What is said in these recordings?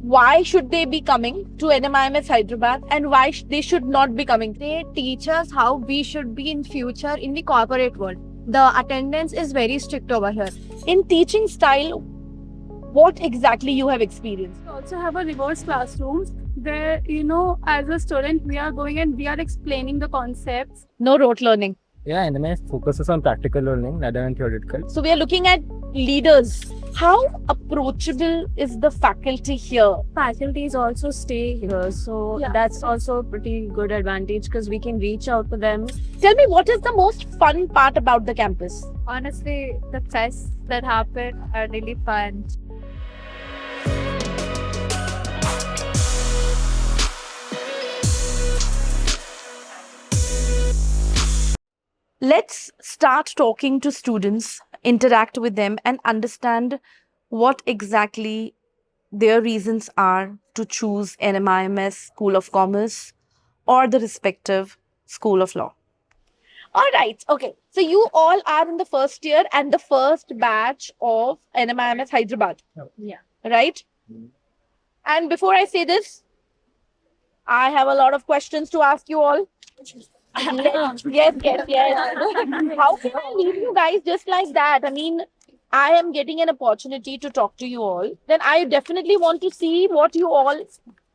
why should they be coming to NMIMS Hyderabad and why they should not be coming? They teach us how we should be in future in the corporate world. The attendance is very strict over here. In teaching style, what exactly you have experienced? We also have a reverse classrooms where, as a student, we are going and we are explaining the concepts. No rote learning. Yeah, NMS focuses on practical learning rather than theoretical. So we are looking at leaders. How approachable is the faculty here? Faculties also stay here, so Yeah. that's also a pretty good advantage because we can reach out to them. Tell me, what is the most fun part about the campus? Honestly, the fests that happen are really fun. Let's start talking to students, interact with them, and understand what exactly their reasons are to choose NMIMS School of Commerce or the respective School of Law. All right. Okay. So you all are in the first year and the first batch of NMIMS Hyderabad. Yeah. Right? And before I say this, I have a lot of questions to ask you all. Yes. How can I leave you guys just like that? I mean, I am getting an opportunity to talk to you all. Then I definitely want to see what you all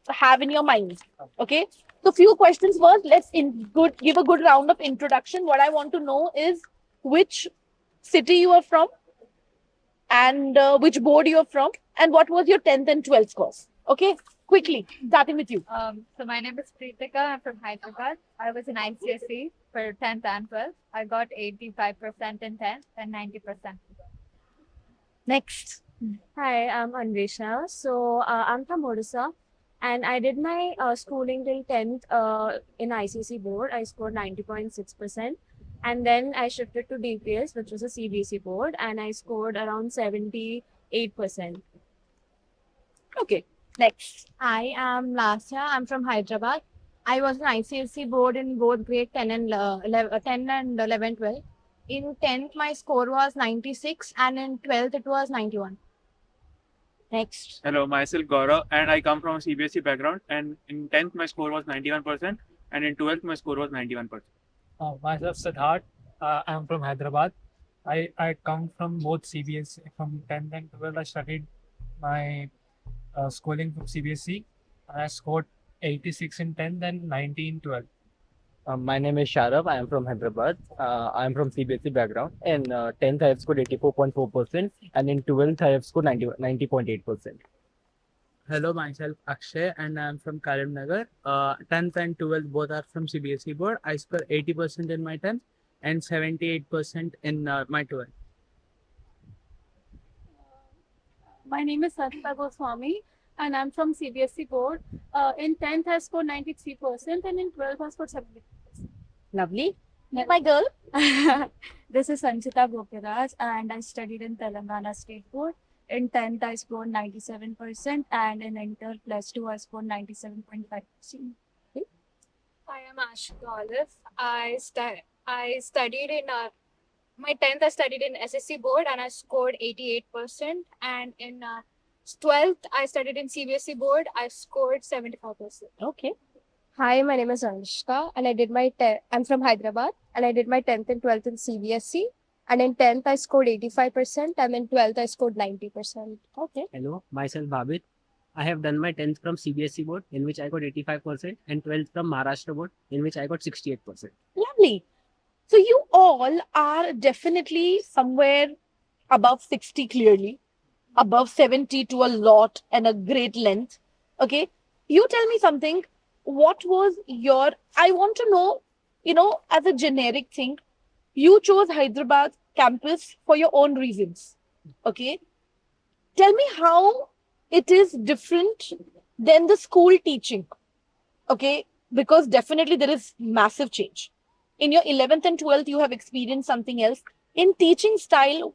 have in your minds. Okay. So few questions first. Let's give a good round of introduction. What I want to know is which city you are from, and which board you are from, and what was your 10th and 12th scores. Okay. Quickly, starting with you. So my name is Pritika. I'm from Hyderabad. I was in ICSE for 10th and 12th. I got 85% in 10th and 90%. Next. Hi, I'm Anveshna. So I'm from Odisha, and I did my schooling till 10th in ICC board. I scored 90.6%, and then I shifted to DPS, which was a CBSE board, and I scored around 78%. Okay. Next. I am Lasya. I'm from Hyderabad. I was an ICSE board in both grade 10 and 10 and 11, 12. In 10th, my score was 96, and in 12th, it was 91. Next. Hello, myself Gaurav, and I come from a CBSE background. And in 10th, my score was 91%, and in 12th, my score was 91%. Myself Siddharth, I'm from Hyderabad. I come from both CBSE. From 10th and 12th, I studied my schooling from CBSE. I scored 86 in 10th and 90 in 12th. My name is Sharav. I am from Hyderabad. I am from CBSE background. In 10th, I have scored 84.4%, and in 12th, I have scored 90.8%. Hello, myself Akshay, and I'm from Karimnagar. 10th and 12th both are from CBSE board. I score 80% in my 10th and 78% in my 12th. My name is Sarita Goswami and I'm from CBSE board. In 10th, I scored 93% and in 12th, I scored 70%. Lovely. My girl. This is Sanchita Gopiraj and I studied in Telangana State Board. In 10th, I scored 97% and in Inter plus 2, I scored 97.5%. I am Ashika Olive. I studied in my 10th, I studied in SSC board and I scored 88%. And in 12th, I studied in CBSE board. I scored 75%. Okay. Hi, my name is Anushka, and I did my I'm from Hyderabad, and I did my 10th and 12th in CBSE. And in 10th, I scored 85%, and in 12th, I scored 90%. Okay. Hello, myself Babit. I have done my 10th from CBSE board, in which I got 85%, and 12th from Maharashtra board, in which I got 68%. Lovely. So you all are definitely somewhere above 60 clearly, above 70 to a lot and a great length. Okay. You tell me something. What was I want to know, as a generic thing, you chose Hyderabad campus for your own reasons. Okay. Tell me how it is different than the school teaching. Okay. Because definitely there is massive change. In your 11th and 12th, you have experienced something else. In teaching style,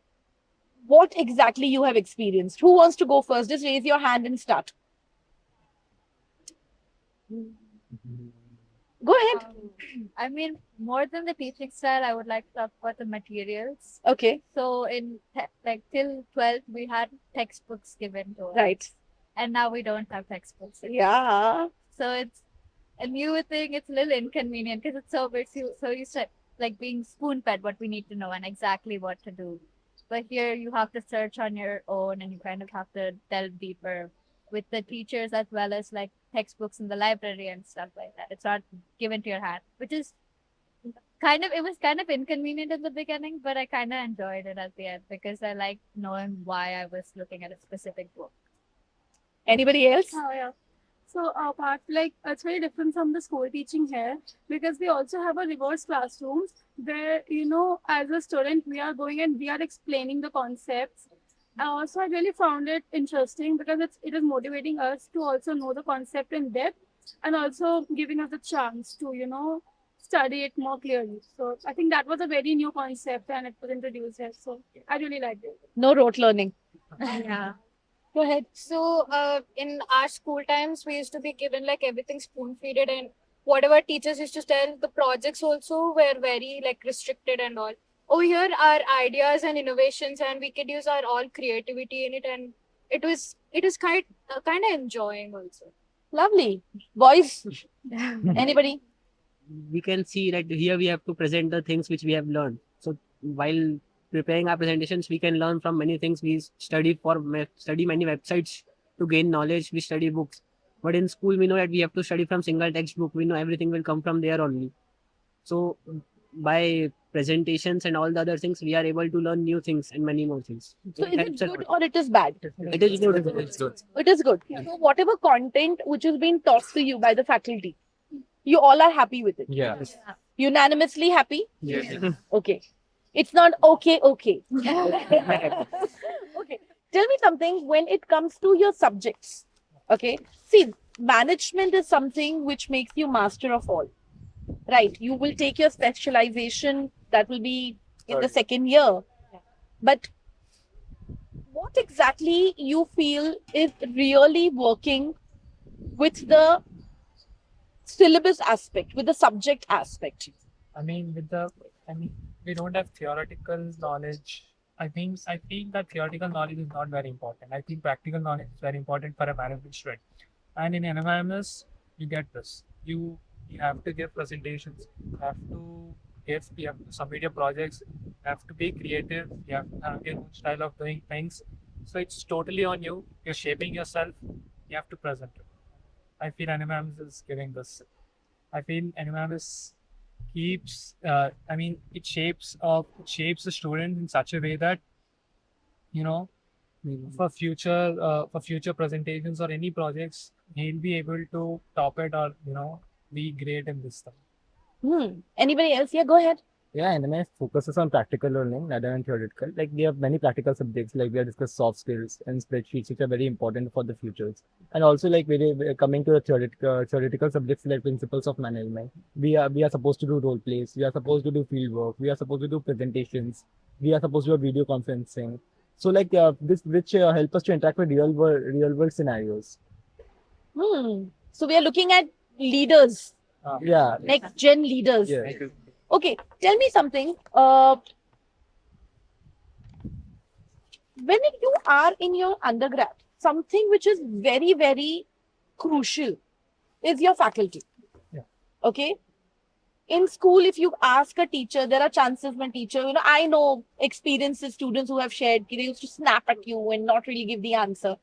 what exactly you have experienced? Who wants to go first? Just raise your hand and start. Go ahead. I mean, more than the teaching style, I would like to talk about the materials. Okay. So in till 12th, we had textbooks given to us. Right. and now we don't have textbooks. Yeah. So it's a new thing. It's a little inconvenient because it's so used to like being spoon fed what we need to know and exactly what to do. But here you have to search on your own and you kind of have to delve deeper with the teachers as well as like textbooks in the library and stuff like that. It's not given to your hand, which is it was kind of inconvenient in the beginning, but I kind of enjoyed it at the end because I like knowing why I was looking at a specific book. Anybody else? Oh, yeah. So apart like it's very different from the school teaching here because we also have a reverse classrooms where as a student we are going and we are explaining the concepts. So I really found it interesting because it is motivating us to also know the concept in depth and also giving us the chance to study it more clearly. So I think that was a very new concept and it was introduced here. So I really liked it. No rote learning. Yeah. Go ahead. So, in our school times, we used to be given like everything spoon feeded, and whatever teachers used to tell, the projects also were very like restricted and all. Over here, our ideas and innovations, and we could use our all creativity in it, and it is kind of enjoying also. Lovely. Boys? Anybody? We can see that here we have to present the things which we have learned. So while preparing our presentations, we can learn from many things. We study many websites to gain knowledge. We study books, but in school we know that we have to study from single textbook. We know everything will come from there only. So by presentations and all the other things, we are able to learn new things and many more things. So is it helps a good lot. or it is bad? It is good. It is good. So whatever content which is being taught to you by the faculty, you all are happy with it. Yeah. Unanimously happy? Yes. Okay. It's not okay. Okay. Okay. Tell me something when it comes to your subjects. Okay. See, management is something which makes you master of all. Right. You will take your specialization, that will be in the second year. But what exactly you feel is really working with the syllabus aspect, with the subject aspect? I mean, we don't have theoretical knowledge. I feel that theoretical knowledge is not very important. I think practical knowledge is very important for a management student. And in NMIMS, you get this. You have to give presentations. You have to submit your projects. You have to be creative. You have to have your own style of doing things. So it's totally on you. You're shaping yourself. You have to present it. I feel NMIMS is giving this. I feel NMIMS keeps it shapes the student in such a way that for future presentations or any projects he'll be able to top it or be great in this stuff. Anybody else? Yeah, go ahead. Yeah, NMS focuses on practical learning rather than theoretical. Like we have many practical subjects, like we have discussed soft skills and spreadsheets, which are very important for the futures. And also, like coming to the theoretical subjects like principles of management, we are supposed to do role plays, we are supposed to do field work, we are supposed to do presentations, we are supposed to do video conferencing. So like this, which help us to interact with real world scenarios. So we are looking at leaders, Yeah. next gen leaders. Yeah. Okay, tell me something. When you are in your undergrad, something which is very, very crucial is your faculty. Yeah. Okay. In school, if you ask a teacher, there are chances when teacher, I know experiences, students who have shared, they used to snap at you and not really give the answer.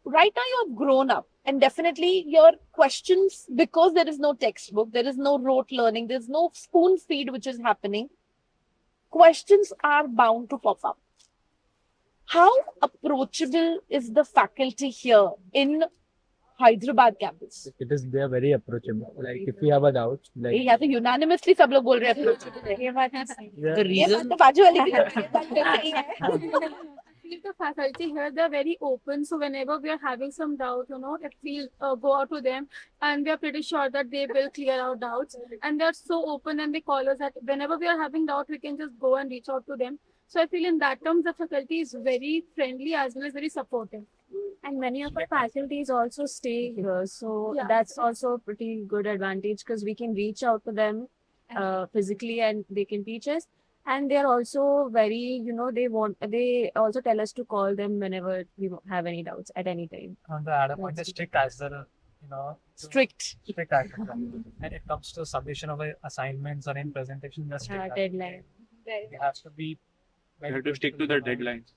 Right now, you have grown up, and definitely your questions, because there is no textbook, there is no rote learning, there's no spoon feed which is happening, questions are bound to pop up. How approachable is the faculty here in Hyderabad campus? They are very approachable. Like if we have a doubt, like ये यहाँ तो unanimously सब लोग बोल रहे हैं approachable. ये बात सही है। The ये बात reason तो बाजू वाले की ये बात तो सही है. The faculty here, they're very open. So whenever we are having some doubt, if we go out to them and we are pretty sure that they will clear our doubts. And they're so open and they call us that whenever we are having doubt, we can just go and reach out to them. So I feel in that terms, the faculty is very friendly as well as very supportive. And many of our faculties also stay here. So Yeah. that's also a pretty good advantage because we can reach out to them physically and they can teach us. And they're also very, they also tell us to call them whenever we have any doubts at any time. On the other point, they're That's strict as well, Strict. strict as well. And it comes to submission of assignments or in presentation, they're strict. as well. Deadline. You have to be. You have to stick to the deadlines.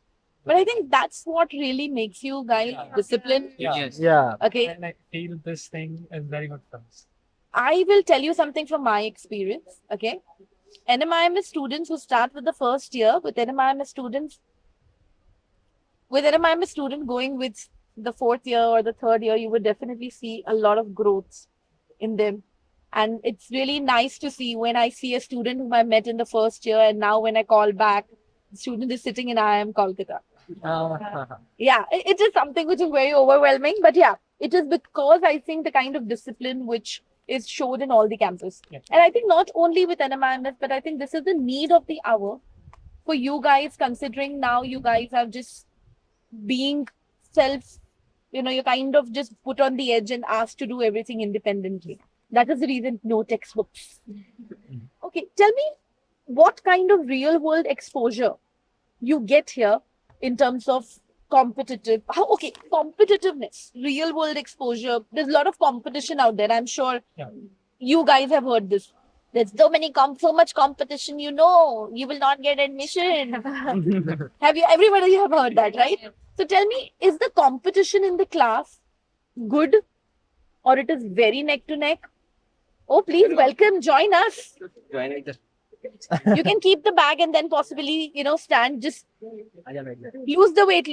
But I think that's what really makes you guys disciplined. Yeah. Yeah. Okay. And I feel this thing is very good for us. I will tell you something from my experience. Okay. NMIMS students who start with the first year, with NMIMS student going with the fourth year or the third year, you would definitely see a lot of growth in them. And it's really nice to see when I see a student whom I met in the first year, and now when I call back, the student is sitting in IIM Kolkata. Yeah, it is something which is very overwhelming. But yeah, it is because I think the kind of discipline which is showed in all the campus. Yeah. And I think not only with NMIMS, but I think this is the need of the hour for you guys, considering now you guys are just being self, you're kind of just put on the edge and asked to do everything independently. That is the reason no textbooks. Okay, tell me what kind of real world exposure you get here in terms of competitiveness, real world exposure. There's a lot of competition out there. I'm sure you guys have heard this. There's so much competition, you will not get admission. Everybody have heard that, right? So tell me, is the competition in the class good or it is very neck to neck? Oh, please welcome, join us. You can keep the bag and then possibly, stand, just lose the weight.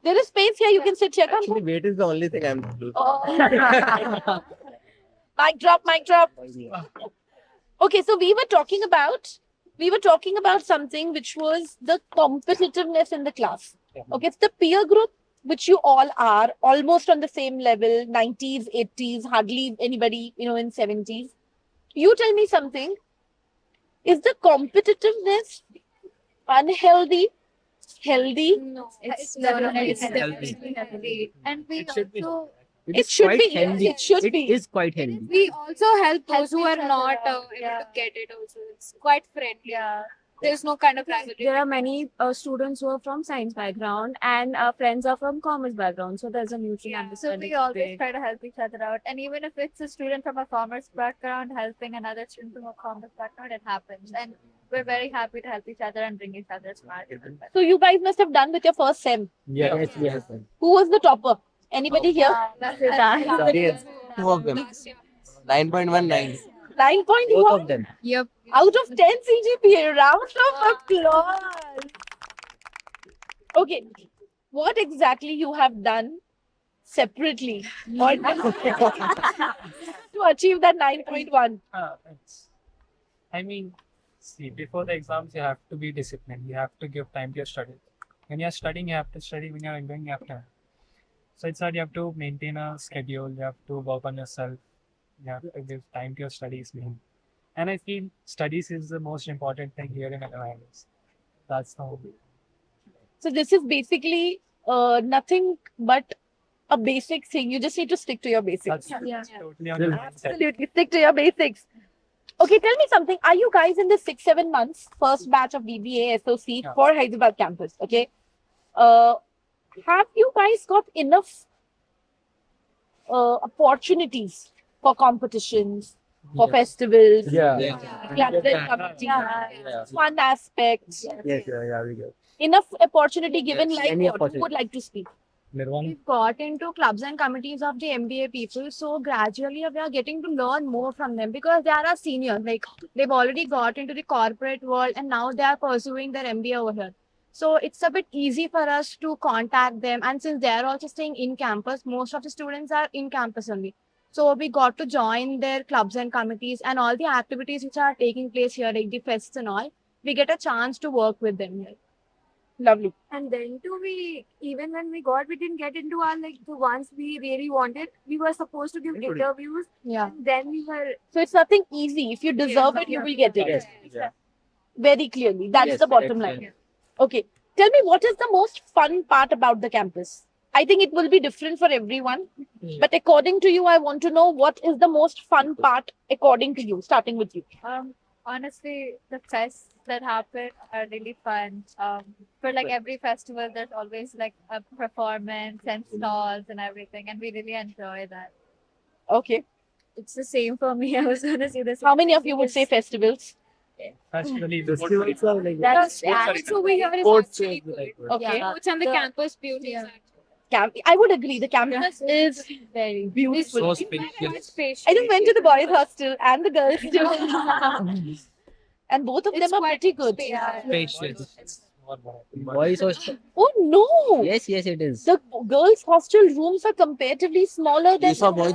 There is space here, you can sit here. Come. Actually, weight is the only thing I'm losing. Oh. Mic drop. Okay, so we were talking about something which was the competitiveness in the class. Okay, it's the peer group which you all are almost on the same level, 90s, 80s, hardly anybody, in 70s. You tell me something. Is the competitiveness unhealthy? Healthy? No, It's definitely definitely healthy. And we It should be also It should quite be. healthy. It should It be. is quite healthy. we also help those who are each other not out. able to get it also. It's quite friendly. Yeah. There's no kind of rivalry. There are many students who are from science background and friends are from commerce background. So there's a mutual So understanding. we always try to help each other out. And even if it's a student from a commerce background helping another student from a commerce background, it happens. And we're very happy to help each other and bring each other's marks. So you guys must have done with your first sem. Yes. Who was the topper? Anybody here? Sorry, two of them. 9.19. 9.1 Both of them. Yep. out of 10 CGPA. Round of applause. Okay, what exactly you have done separately or to achieve that 9.1? See, before the exams, you have to be disciplined. You have to give time to your studies. When you're studying, you have to study. When you're enjoying, you have to. So it's that you have to maintain a schedule. You have to work on yourself. You have to give time to your studies. And I feel studies is the most important thing here in NMIMS. That's the whole. So this is basically nothing but a basic thing. You just need to stick to your basics. That's Yeah. totally on your mindset. Absolutely, stick to your basics. Okay, tell me something. Are you guys in the 6-7 months first batch of BBA SOC Yeah. for Hyderabad campus? Okay, have you guys got enough opportunities for competitions, for Yes. festivals, Yeah. clubs and committees, fun aspects? Yes, we go. Enough opportunity given, Yes, like any what? Who opportunity. would like to speak? Nirvana. We've got into clubs and committees of the MBA people, so gradually we are getting to learn more from them because they are our seniors. Like they've already got into the corporate world and now they are pursuing their MBA over here. So it's a bit easy for us to contact them. And since they are also staying in campus, most of the students are in campus only. So we got to join their clubs and committees and all the activities which are taking place here, like the fests and all. We get a chance to work with them here. Lovely. And then too, even when we didn't get into our the ones we really wanted. We were supposed to give interviews. Yeah. And then we were So it's nothing easy. If you deserve it, you will get it. Yes. Yeah. Very clearly. That's Yes, the bottom correct, line. Okay. Tell me, what is the most fun part about the campus? I think it will be different for everyone. But according to you, I want to know what is the most fun part according to you, starting with you. Honestly, the fest that happen are really fun. For like every festival, there's always like a performance and stalls and everything, and we really enjoy that. Okay. It's the same for me. I was gonna say the same. How many of thing you would say because festivals? Festival Festivals are like That's So we hear is sports actually is good. like Okay. Yeah. Sports and the The- campus beauty. yeah. I would agree. The campus is very beautiful. so spacious. I just went to the boys' hostel and the girls' too. And both of them are pretty good. Spacious. Boys hostel. Oh no! Yes, yes, it is. The girls' hostel rooms are comparatively smaller than. You saw boys.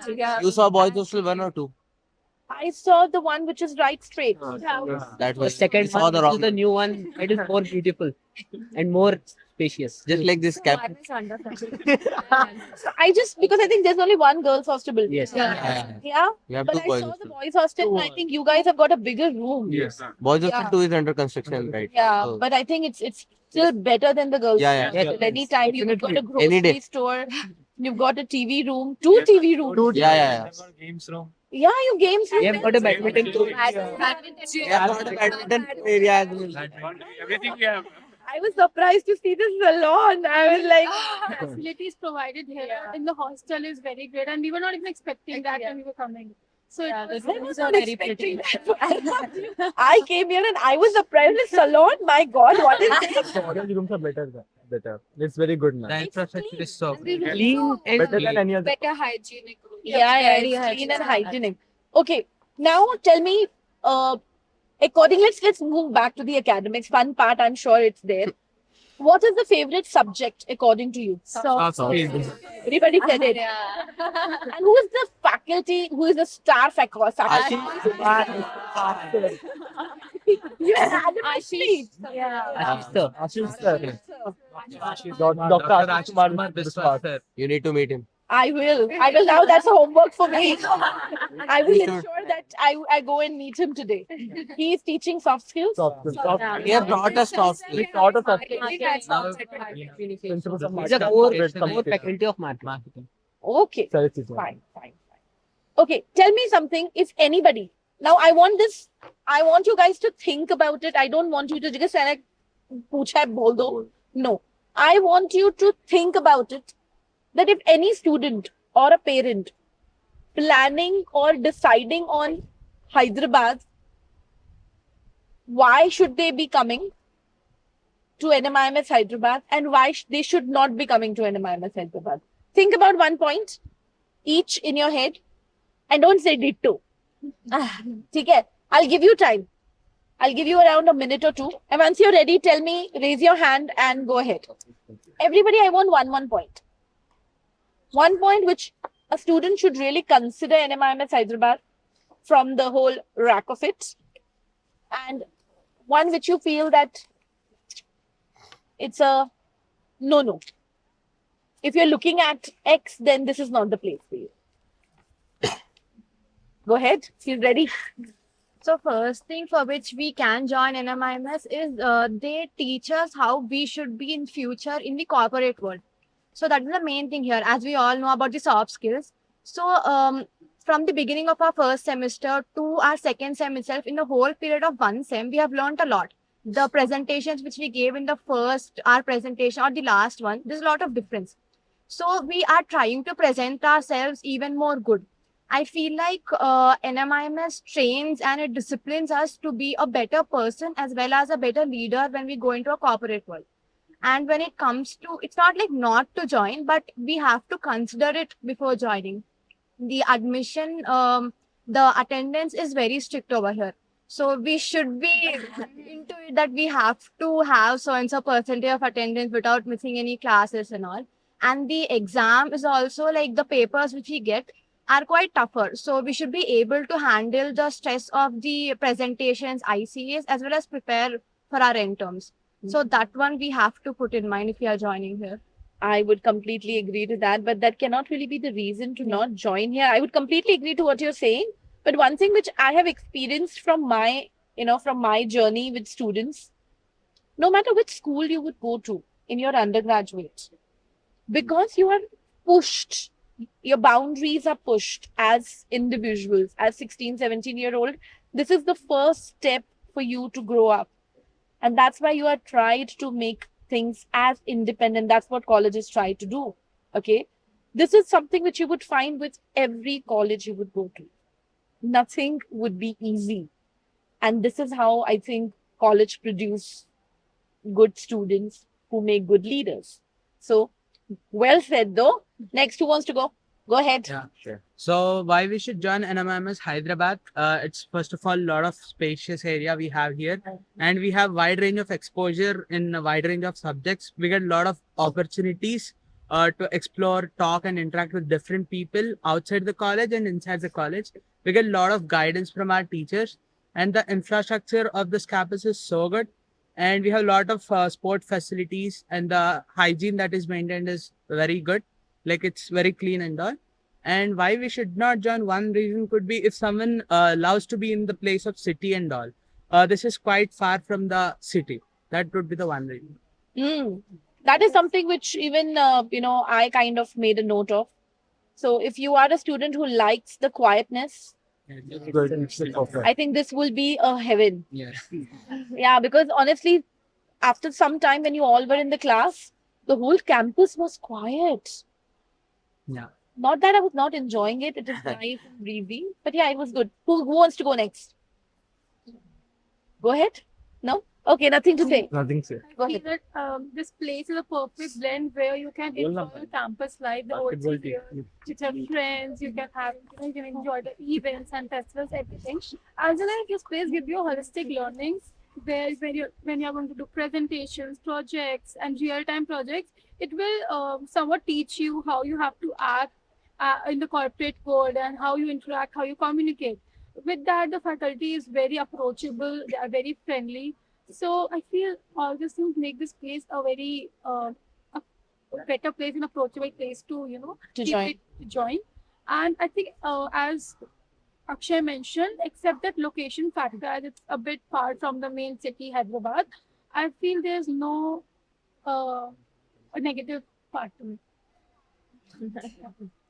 Yeah. You saw boys hostel 1 or 2. I saw the one which is right straight. That The was second you saw one, the which wrong. is the new one. It is more beautiful and more spacious. Just like this cap. I was under So I just because I think there's only one girls' hostel building. Yes. Yeah. We have But 2 I boys saw the hostel. boys' hostel. And I think you guys have got a bigger room. Yes. Boys hostel Yeah. 2 is under construction, right? Yeah, So, but I think it's still better than the girls' Yeah, hostel. yeah. Anytime you've got a Any grocery day. store, you've got a TV room, 2 TV rooms. yeah. Games room. Yeah, you games. We have got a badminton too. We have got a badminton area as well. Everything we have. I was surprised to see the salon. I was like, Facilities provided here in the hostel is very great, and we were not even expecting that when we were coming. So Yeah, it was the I was rooms not are very expecting pretty. that. I came here and I was surprised. The salon, my God, what is this? The audience rooms are better. It's very good now. The infrastructure is so good. Clean and Better than any other. Better hygienic. Yeah, very it's clean and hygienic. hygienic. Okay, now tell me, let's move back to the academics. Fun part, I'm sure it's there. What is the favorite subject according to you? Soft skills. Everybody said it. And who is the faculty? Who is the star faculty? You Ashish. Ashish sir. Dr. Ashish Kumar Biswas, sir. You need to meet him. I will. Now that's a homework for me. I will You should. ensure that I go and meet him today. He is teaching soft skills. He has taught us soft skills. We taught us soft skills. Principles of It's a marketing. core faculty of marketing. Okay. Sorry, teacher. Fine. Okay, tell me something. If anybody, now I want you guys to think about it. I don't want you to just say like, "Pucha hai, bol do." No, I want you to think about it. That if any student or a parent planning or deciding on Hyderabad, why should they be coming to NMIMS Hyderabad and why they should not be coming to NMIMS Hyderabad? Think about one point each in your head and don't say ditto. Okay, I'll give you time. I'll give you around a minute or two. And once you're ready, tell me, raise your hand and go ahead. Everybody, I want one point. 1 point which a student should really consider NMIMS Hyderabad from the whole rack of it. And one which you feel that it's a no. If you're looking at X, then this is not the place for you. Go ahead. Feel ready? So first thing for which we can join NMIMS is they teach us how we should be in future in the corporate world. So that is the main thing here, as we all know about the soft skills. So from the beginning of our first semester to our second sem itself, in the whole period of one sem, we have learned a lot. The presentations which we gave in the first, our presentation or the last one, there's a lot of difference. So we are trying to present ourselves even more good. I feel like NMIMS trains and it disciplines us to be a better person as well as a better leader when we go into a corporate world. And when it comes to, it's not like not to join, but we have to consider it before joining. The admission, the attendance is very strict over here. So we should be into it that we have to have so and so percentage of attendance without missing any classes and all. And the exam is also like the papers which we get are quite tougher. So we should be able to handle the stress of the presentations, ICAs, as well as prepare for our end terms. So that one we have to put in mind if we are joining here. I would completely agree to that, but that cannot really be the reason to not join here. I would completely agree to what you're saying. But one thing which I have experienced from my journey with students, no matter which school you would go to in your undergraduate, because you are pushed, your boundaries are pushed as individuals, as 16, 17-year-old. This is the first step for you to grow up. And that's why you are tried to make things as independent. That's what colleges try to do. Okay. This is something which you would find with every college you would go to. Nothing would be easy. And this is how I think college produce good students who make good leaders. So, well said though. Next, who wants to go? Go ahead. Yeah, sure. So why we should join NMIMS Hyderabad? It's first of all a lot of spacious area we have here, and we have wide range of exposure in a wide range of subjects. We get a lot of opportunities to explore, talk, and interact with different people outside the college and inside the college. We get a lot of guidance from our teachers, and the infrastructure of this campus is so good. And we have a lot of sport facilities, and the hygiene that is maintained is very good. Like it's very clean and all. And why we should not join, one reason could be if someone loves to be in the place of city and all. This is quite far from the city. That would be the one reason. That is something which even, I kind of made a note of. So if you are a student who likes the quietness, I think this will be a heaven. Yes. Yeah, because honestly, after some time when you all were in the class, the whole campus was quiet. Yeah. Not that I was not enjoying it. It is nice and breezy. But yeah, it was good. Who wants to go next? Go ahead. No? Okay, nothing to say. Nothing to say. Go I feel ahead. that this place is a perfect blend where you can enjoy the campus life, the old here, with your friends, you can have, you can enjoy the events and festivals, everything. As well as this place gives you holistic learnings where when you're going to do presentations, projects, and real-time projects, it will somewhat teach you how you have to act in the corporate world and how you interact, how you communicate. With that, the faculty is very approachable, they are very friendly. So I feel all these things make this place a very a better place, an approachable place to To join. to join. And I think as Akshay mentioned, except that location factor, as it's a bit far from the main city, Hyderabad, I feel there's no a negative part to it.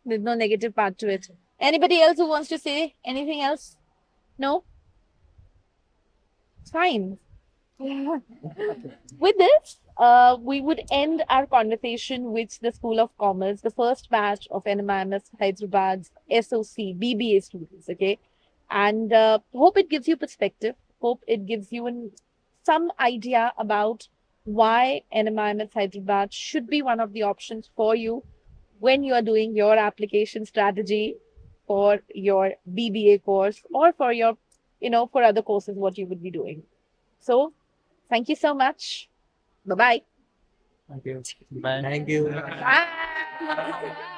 There's no negative part to it. Anybody else who wants to say anything else? No? Fine. With this, we would end our conversation with the School of Commerce, the first batch of NMIMS Hyderabad's SOC BBA students. Okay, and hope it gives you perspective. Hope it gives you some idea about why NMIMS Hyderabad should be one of the options for you when you are doing your application strategy for your BBA course or for your, for other courses, what you would be doing. So, thank you so much. Bye-bye. Thank you. Thank you. Bye.